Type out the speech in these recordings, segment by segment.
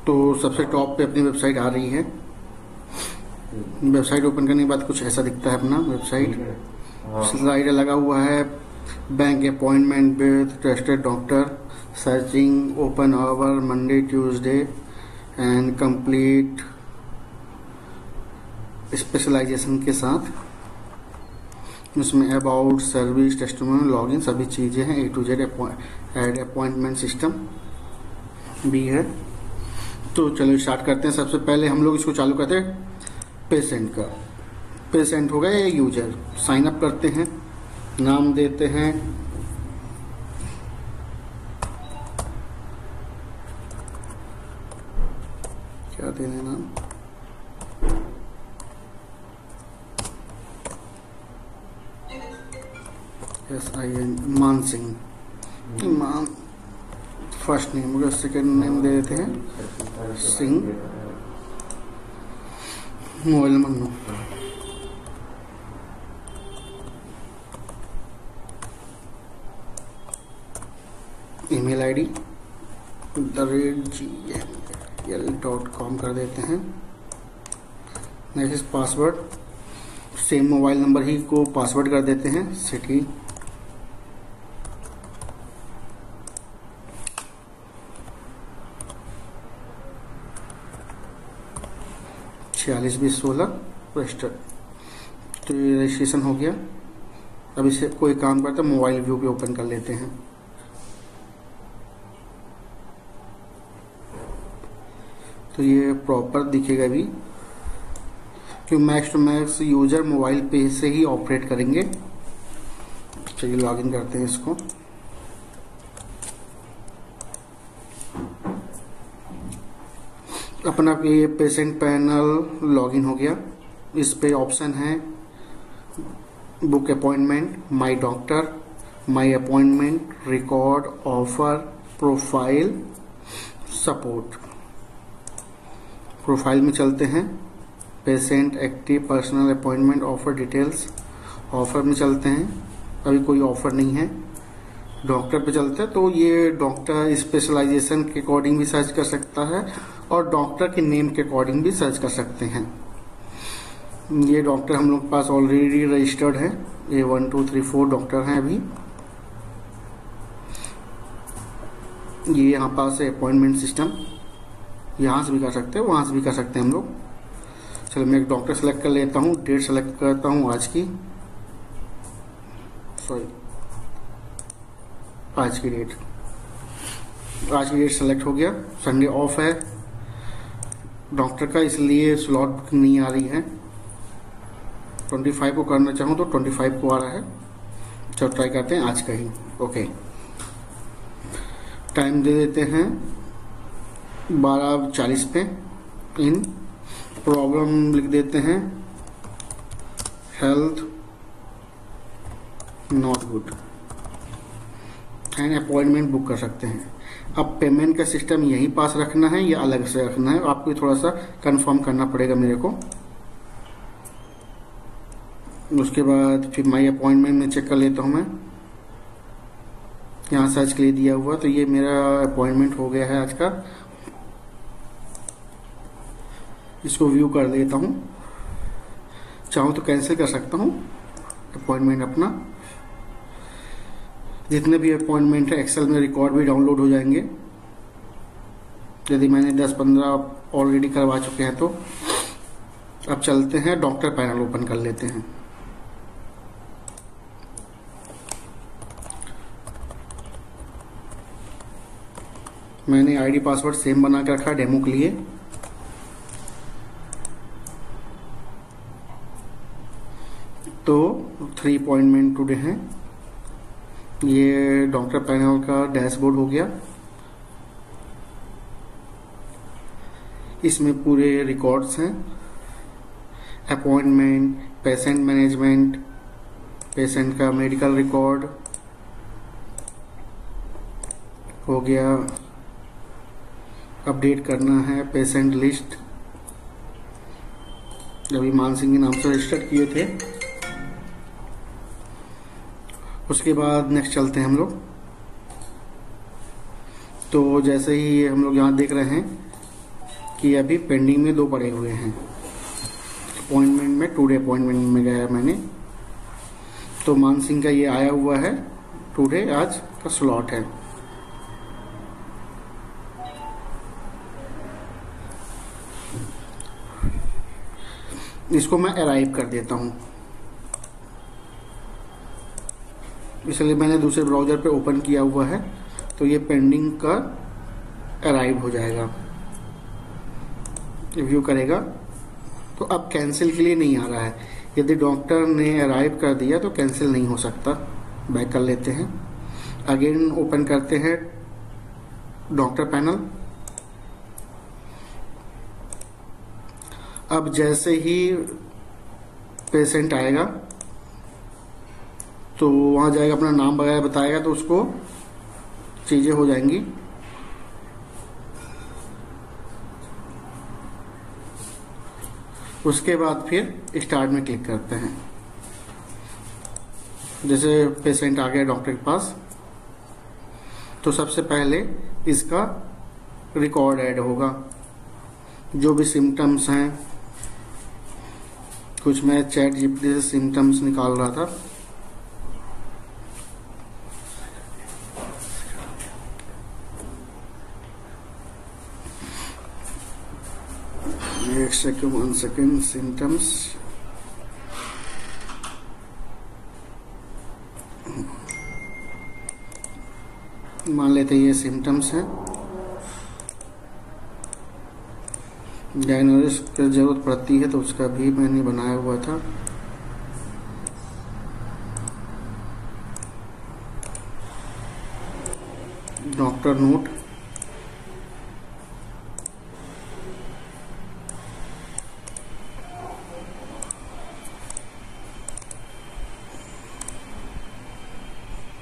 तो सबसे टॉप पे अपनी वेबसाइट आ रही है। वेबसाइट ओपन करने के बाद कुछ ऐसा दिखता है अपना वेबसाइट। स्लाइडर लगा हुआ है, bank appointment with trusted doctor, searching open hour Monday Tuesday and complete specialisation के साथ। इसमें अबाउट सर्विस टेस्टिमोनियल लॉगिन सभी चीज़ें हैं, A to Z add appointment system भी है। तो चलो स्टार्ट करते हैं। सबसे पहले हम लोग इसको चालू करते हैं पेशेंट का। पेशेंट हो गया यूजर, साइन अप करते हैं, नाम देते हैं, क्या देना नाम, SIN मान सिंह, मान फर्स्ट नेम हो गया, सेकेंड नेम दे देते हैं Singh, mobile number email ID gmail.com कर देते हैं। Next password, same mobile number ही को पासवर्ड कर देते हैं। सिटी छियालीस 2016 रजिस्टर। तो ये रजिस्ट्रेशन हो गया। अब इसे कोई काम करता है मोबाइल व्यू पे ओपन कर लेते हैं। तो ये प्रॉपर दिखेगा भी, क्योंकि max to max user mobile पे से ही ऑपरेट करेंगे। चलिए लॉगिन करते हैं इसको। अपना ये पेशेंट पैनल लॉगिन हो गया। इस पे ऑप्शन है book appointment, my doctor, my appointment, record, offer, profile, support. Profile में चलते हैं, patient active, personal appointment, offer details. Offer में चलते हैं, अभी कोई ऑफर नहीं है। डॉक्टर पे चलते हैं, तो ये डॉक्टर स्पेशलाइजेशन के अकॉर्डिंग भी सर्च कर सकता है और डॉक्टर के नेम के अकॉर्डिंग भी सर्च कर सकते हैं। ये डॉक्टर हम लोग के पास ऑलरेडी रजिस्टर्ड है, ये 1 2 3 4 डॉक्टर हैं अभी। ये यहाँ पास है अपॉइंटमेंट सिस्टम, यहाँ से भी कर सकते हैं, वहाँ से भी कर सकते हैं हम लोग। चलो मैं एक डॉक्टर सेलेक्ट कर लेता हूँ, डेट सेलेक्ट करता हूँ आज की, आज की डेट सेलेक्ट हो गया। संडे ऑफ है डॉक्टर का, इसलिए स्लॉट बुकिंग नहीं आ रही है। 25 को करना चाहूँ तो 25 को आ रहा है। चलो ट्राई करते हैं आज का ही। ओके, टाइम दे देते हैं 12:40 पे। इन प्रॉब्लम लिख देते हैं health not good and appointment book कर सकते हैं। अब पेमेंट का सिस्टम यहीं पास रखना है या अलग से रखना है, आपको थोड़ा सा कंफर्म करना पड़ेगा मेरे को। उसके बाद फिर माई अपॉइंटमेंट में चेक कर लेता हूँ मैं, यहाँ सर्च के लिए दिया हुआ। तो ये मेरा अपॉइंटमेंट हो गया है आज का। इसको व्यू कर लेता हूँ, चाहूँ तो कैंसिल कर सकता हूँ अपॉइंटमेंट अपना। जितने भी अपॉइंटमेंट है एक्सेल में रिकॉर्ड भी डाउनलोड हो जाएंगे, यदि मैंने 10-15 ऑलरेडी करवा चुके हैं तो। अब चलते हैं डॉक्टर पैनल ओपन कर लेते हैं। मैंने आईडी पासवर्ड सेम बना के रखा डेमो के लिए। तो 3 अपॉइंटमेंट टुडे हैं। ये डॉक्टर पैनल का डैशबोर्ड हो गया। इसमें पूरे रिकॉर्ड्स हैं, अपॉइंटमेंट, पेशेंट मैनेजमेंट, पेशेंट का मेडिकल रिकॉर्ड हो गया। अपडेट करना है पेशेंट लिस्ट, अभी मान सिंह के नाम से रजिस्टर किए थे। उसके बाद नेक्स्ट चलते हैं हम लोग। तो जैसे ही हम लोग यहाँ देख रहे हैं कि अभी पेंडिंग में 2 पड़े हुए हैं। अपॉइंटमेंट में टुडे अपॉइंटमेंट में गया मैंने, तो मान सिंह का ये आया हुआ है, टुडे आज का स्लॉट है। इसको मैं अराइव कर देता हूँ, इसलिए मैंने दूसरे ब्राउज़र पे ओपन किया हुआ है, तो ये पेंडिंग का अराइव हो जाएगा। रिव्यू करेगा तो अब कैंसिल के लिए नहीं आ रहा है। यदि डॉक्टर ने अराइव कर दिया तो कैंसिल नहीं हो सकता। बैक कर लेते हैं, अगेन ओपन करते हैं डॉक्टर पैनल। अब जैसे ही पेशेंट आएगा तो वहां जाएगा, अपना नाम वगैरह बताएगा, तो उसको चीजें हो जाएंगी। उसके बाद फिर स्टार्ट में क्लिक करते हैं। जैसे पेशेंट आ गया डॉक्टर के पास, तो सबसे पहले इसका रिकॉर्ड ऐड होगा, जो भी सिम्टम्स हैं। कुछ मैं चैट जीपीटी से सिम्टम्स निकाल रहा था। एक सेकेंड, 1 सेकेंड। सिम्टम्स मान लेते हैं ये सिम्टम्स हैं। डायग्नोसिस की जरूरत पड़ती है तो उसका भी मैंने बनाया हुआ था। डॉक्टर नोट,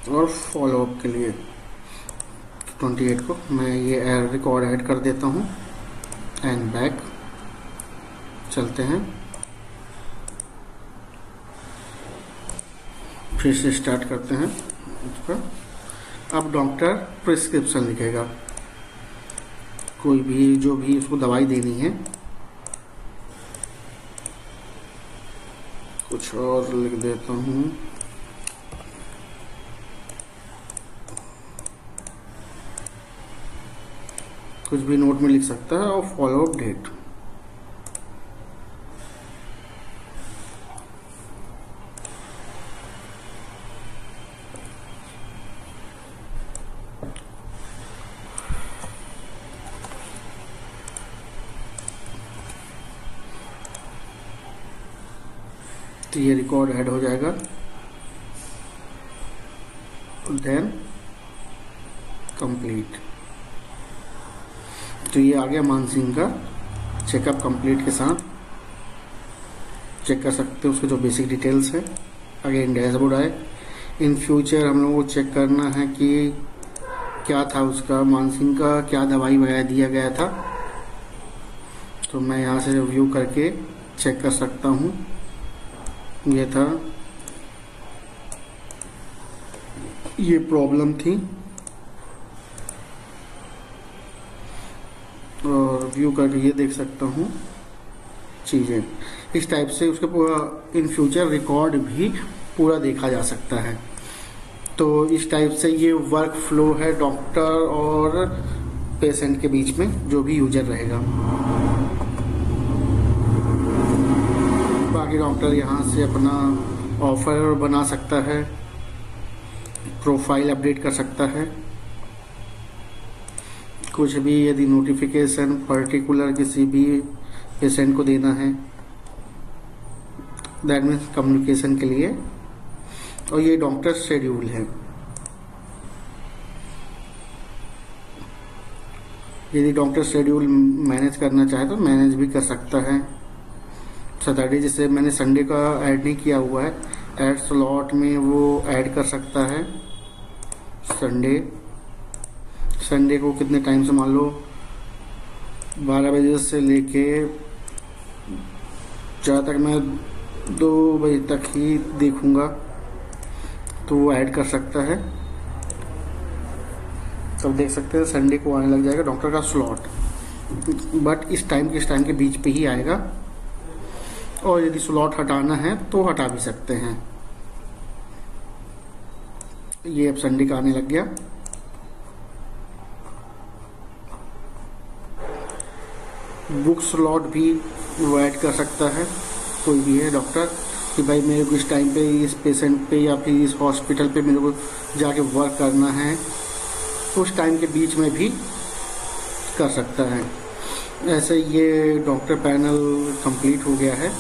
और फॉलोअप के लिए 28 को मैं ये रिकॉर्ड ऐड कर देता हूँ। एंड बैक चलते हैं, फिर से स्टार्ट करते हैं इसका। अब डॉक्टर प्रिस्क्रिप्शन लिखेगा, कोई भी जो भी उसको दवाई देनी है। कुछ और लिख देता हूँ, कुछ भी नोट में लिख सकता है। और फॉलोअप डेट, तो ये रिकॉर्ड ऐड हो जाएगा। देन कंप्लीट, तो ये आ गया मानसिंह का चेकअप कंप्लीट के साथ। चेक कर सकते हो उसके जो बेसिक डिटेल्स है। अगेन डैशबोर्ड आए। इन फ्यूचर हम लोगों को चेक करना है कि क्या था उसका, मानसिंह का क्या दवाई वगैरह दिया गया था। तो मैं यहाँ से रिव्यू करके चेक कर सकता हूँ। ये था, ये प्रॉब्लम थी, और व्यू करके ये देख सकता हूँ चीज़ें। इस टाइप से उसके पूरा इन फ्यूचर रिकॉर्ड भी पूरा देखा जा सकता है। तो इस टाइप से ये वर्क फ्लो है डॉक्टर और पेशेंट के बीच में, जो भी यूजर रहेगा। बाकी डॉक्टर यहाँ से अपना ऑफर बना सकता है, प्रोफाइल अपडेट कर सकता है, कुछ भी यदि नोटिफिकेशन पर्टिकुलर किसी भी पेशेंट को देना है, दैट मीन्स कम्युनिकेशन के लिए। और ये डॉक्टर शेड्यूल है। यदि डॉक्टर शेड्यूल मैनेज करना चाहे तो मैनेज भी कर सकता है। सैटरडे, जैसे मैंने संडे का ऐड नहीं किया हुआ है, ऐड स्लॉट में वो ऐड कर सकता है। संडे को कितने टाइम से, मान लो 12 बजे से लेके जहाँ तक मैं 2 बजे तक ही देखूंगा, तो वो ऐड कर सकता है। तब देख सकते हैं संडे को आने लग जाएगा डॉक्टर का स्लॉट। बट इस टाइम के बीच पे ही आएगा। और यदि स्लॉट हटाना है तो हटा भी सकते हैं। ये अब संडे का आने लग गया। बुक स्लॉट भी वो ऐड कर सकता है कोई भी है डॉक्टर कि भाई मेरे को इस टाइम पे इस पेशेंट पे या फिर इस हॉस्पिटल पे मेरे को जाके वर्क करना है, उस टाइम के बीच में भी कर सकता है। ऐसे ये डॉक्टर पैनल कंप्लीट हो गया है।